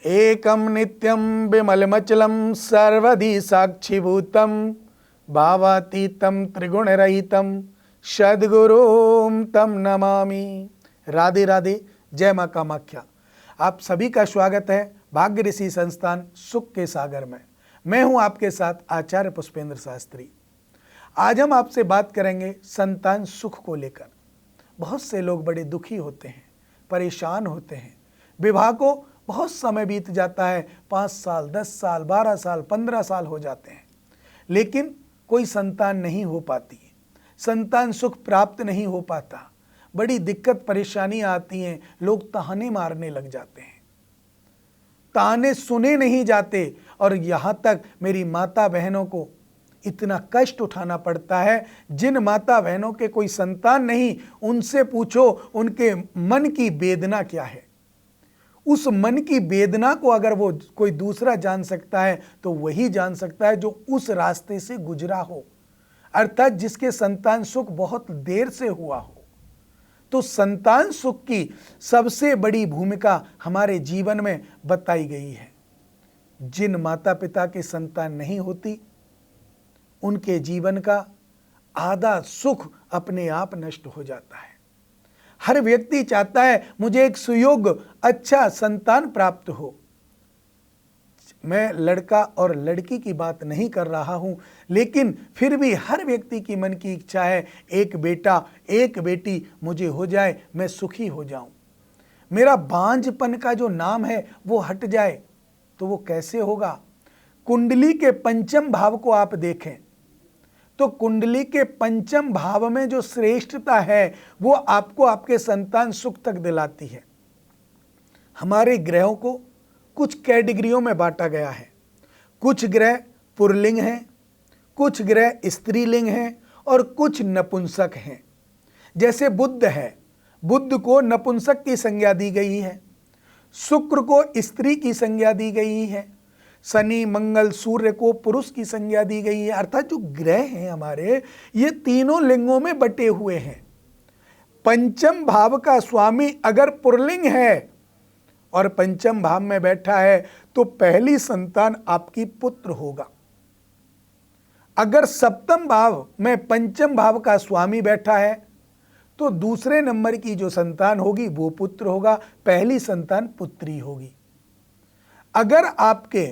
एकं नित्यं विमलमचलं सर्वधि साक्षिभूतं भावातीतं त्रिगुणरहितं सद्गुरुं तं नमामि। राधे राधे। जय मां कामाख्या। आप सभी का स्वागत है भाग्य ऋषि संस्थान सुख के सागर में। मैं हूं आपके साथ आचार्य पुष्पेंद्र शास्त्री। आज हम आपसे बात करेंगे संतान सुख को लेकर। बहुत से लोग बड़े दुखी होते हैं, परेशान होते हैं। विवाह को बहुत समय बीत जाता है, 5 साल, 10 साल, 12 साल, 15 साल हो जाते हैं, लेकिन कोई संतान नहीं हो पाती है, संतान सुख प्राप्त नहीं हो पाता। बड़ी दिक्कत परेशानी आती हैं, लोग ताने मारने लग जाते हैं, ताने सुने नहीं जाते। और यहाँ तक मेरी माता बहनों को इतना कष्ट उठाना पड़ता है। जिन माता बहनों के कोई संतान नहीं, उनसे पूछो उनके मन की वेदना क्या है। उस मन की वेदना को अगर वो कोई दूसरा जान सकता है तो वही जान सकता है जो उस रास्ते से गुजरा हो, अर्थात जिसके संतान सुख बहुत देर से हुआ हो। तो संतान सुख की सबसे बड़ी भूमिका हमारे जीवन में बताई गई है। जिन माता पिता के संतान नहीं होती, उनके जीवन का आधा सुख अपने आप नष्ट हो जाता है। हर व्यक्ति चाहता है मुझे एक सुयोग्य अच्छा संतान प्राप्त हो। मैं लड़का और लड़की की बात नहीं कर रहा हूं, लेकिन फिर भी हर व्यक्ति की मन की इच्छा है एक बेटा एक बेटी मुझे हो जाए, मैं सुखी हो जाऊं, मेरा बांझपन का जो नाम है वो हट जाए। तो वो कैसे होगा? कुंडली के पंचम भाव को आप देखें तो कुंडली के पंचम भाव में जो श्रेष्ठता है वो आपको आपके संतान सुख तक दिलाती है। हमारे ग्रहों को कुछ कैटेगरियों में बांटा गया है। कुछ ग्रह पुल्लिंग हैं, कुछ ग्रह स्त्रीलिंग हैं और कुछ नपुंसक हैं। जैसे बुध है, बुध को नपुंसक की संज्ञा दी गई है, शुक्र को स्त्री की संज्ञा दी गई है, शनि मंगल सूर्य को पुरुष की संज्ञा दी गई है। अर्थात जो ग्रह हैं हमारे, ये तीनों लिंगों में बटे हुए हैं। पंचम भाव का स्वामी अगर पुल्लिंग है और पंचम भाव में बैठा है तो पहली संतान आपकी पुत्र होगा। अगर सप्तम भाव में पंचम भाव का स्वामी बैठा है तो दूसरे नंबर की जो संतान होगी वो पुत्र होगा, पहली संतान पुत्री होगी। अगर आपके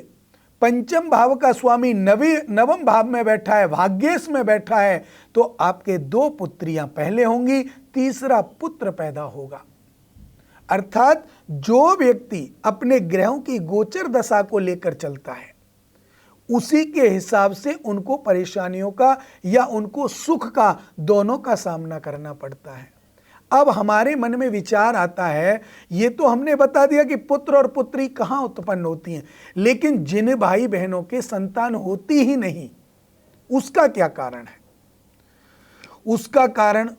पंचम भाव का स्वामी नवम भाव में बैठा है, भाग्येश में बैठा है, तो आपके 2 पुत्रियां पहले होंगी, तीसरा पुत्र पैदा होगा। अर्थात जो व्यक्ति अपने ग्रहों की गोचर दशा को लेकर चलता है, उसी के हिसाब से उनको परेशानियों का या उनको सुख का, दोनों का सामना करना पड़ता है। अब हमारे मन में विचार आता है, ये तो हमने बता दिया कि पुत्र और पुत्री कहाँ उत्पन्न होती हैं, लेकिन जिन भाई बहनों के संतान होती ही नहीं, उसका क्या कारण है? उसका कारण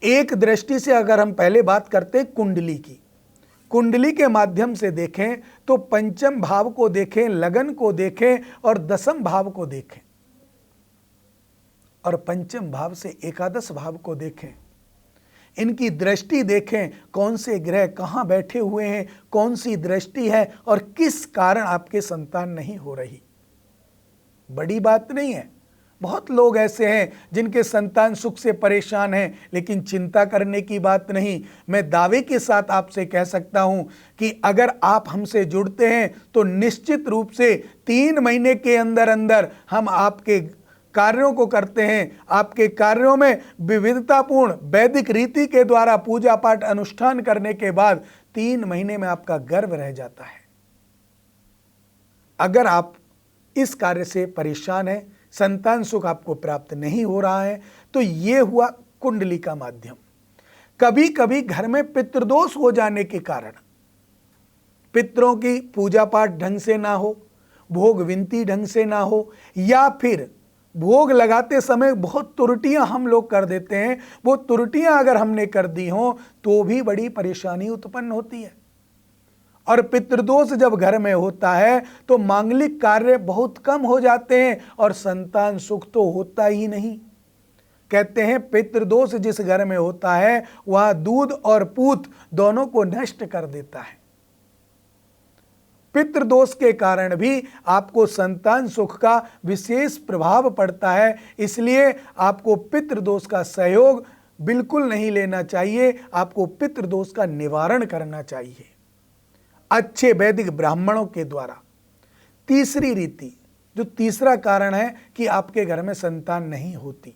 एक दृष्टि से अगर हम पहले बात करते कुंडली की, कुंडली के माध्यम से देखें तो पंचम भाव को देखें, लगन को देखें और दशम भाव को देखें, और पंचम भाव से एकादश भाव को देखें। इनकी दृष्टि देखें, कौन से ग्रह कहाँ बैठे हुए हैं, कौन सी दृष्टि है और किस कारण आपके संतान नहीं हो रही। बड़ी बात नहीं है। बहुत लोग ऐसे हैं जिनके संतान सुख से परेशान हैं, लेकिन चिंता करने की बात नहीं। मैं दावे के साथ आपसे कह सकता हूं कि अगर आप हमसे जुड़ते हैं तो निश्चित रूप से 3 महीने के अंदर अंदर हम आपके कार्यों को करते हैं। आपके कार्यों में विविधतापूर्ण वैदिक रीति के द्वारा पूजा पाठ अनुष्ठान करने के बाद 3 महीने में आपका गर्भ रह जाता है। अगर आप इस कार्य से परेशान हैं, संतान सुख आपको प्राप्त नहीं हो रहा है, तो ये हुआ कुंडली का माध्यम। कभी कभी घर में पितृदोष हो जाने के कारण पितरों की पूजा पाठ ढंग से ना हो, भोग विनती ढंग से ना हो, या फिर भोग लगाते समय बहुत त्रुटियां हम लोग कर देते हैं, वो त्रुटियां अगर हमने कर दी हो तो भी बड़ी परेशानी उत्पन्न होती है। और पितृदोष जब घर में होता है तो मांगलिक कार्य बहुत कम हो जाते हैं और संतान सुख तो होता ही नहीं। कहते हैं पितृदोष जिस घर में होता है वह दूध और पूत दोनों को नष्ट कर देता है। पितृदोष के कारण भी आपको संतान सुख का विशेष प्रभाव पड़ता है। इसलिए आपको पितृदोष का सहयोग बिल्कुल नहीं लेना चाहिए, आपको पितृदोष का निवारण करना चाहिए अच्छे वैदिक ब्राह्मणों के द्वारा। तीसरी रीति, जो तीसरा कारण है कि आपके घर में संतान नहीं होती,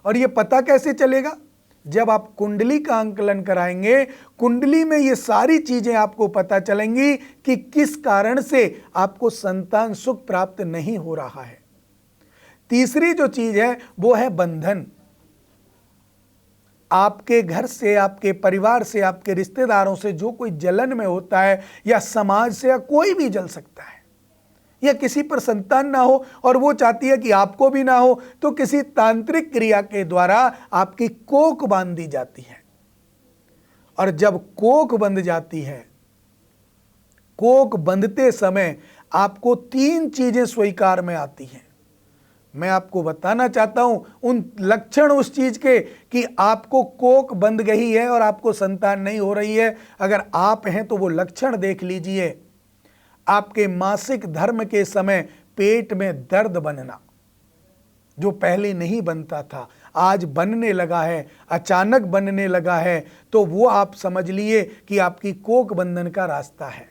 और यह पता कैसे चलेगा? जब आप कुंडली का आंकलन कराएंगे, कुंडली में ये सारी चीजें आपको पता चलेंगी कि किस कारण से आपको संतान सुख प्राप्त नहीं हो रहा है। तीसरी जो चीज है वो है बंधन। आपके घर से, आपके परिवार से, आपके रिश्तेदारों से जो कोई जलन में होता है, या समाज से, या कोई भी जल सकता है, या किसी पर संतान ना हो और वो चाहती है कि आपको भी ना हो, तो किसी तांत्रिक क्रिया के द्वारा आपकी कोक बांध दी जाती है। और जब कोक बंध जाती है, कोक बंधते समय आपको 3 चीजें स्वीकार में आती हैं। मैं आपको बताना चाहता हूं उन लक्षण उस चीज के कि आपको कोक बंध गई है और आपको संतान नहीं हो रही है। अगर आप हैं तो वो लक्षण देख लीजिए। आपके मासिक धर्म के समय पेट में दर्द बनना, जो पहले नहीं बनता था, आज बनने लगा है, अचानक बनने लगा है, तो वो आप समझ लिए कि आपकी कोक बंधन का रास्ता है।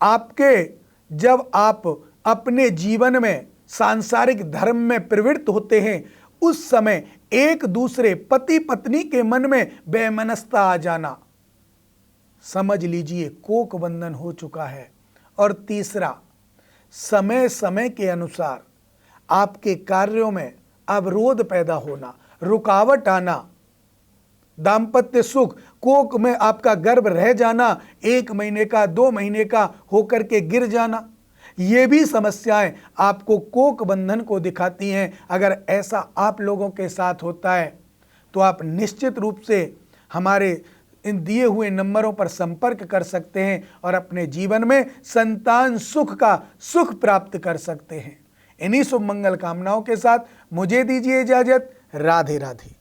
आपके जब आप अपने जीवन में सांसारिक धर्म में प्रवृत्त होते हैं, उस समय एक दूसरे पति पत्नी के मन में बेमनस्ता आ जाना, समझ लीजिए कोक बंधन हो चुका है। और तीसरा, समय समय के अनुसार आपके कार्यों में अवरोध पैदा होना, रुकावट आना, दाम्पत्य सुख, कोक में आपका गर्भ रह जाना, 1 महीने का, 2 महीने का होकर के गिर जाना, ये भी समस्याएं आपको कोक बंधन को दिखाती हैं। अगर ऐसा आप लोगों के साथ होता है तो आप निश्चित रूप से हमारे इन दिए हुए नंबरों पर संपर्क कर सकते हैं और अपने जीवन में संतान सुख का सुख प्राप्त कर सकते हैं। इन्हीं शुभ मंगल कामनाओं के साथ मुझे दीजिए इजाजत। राधे राधे।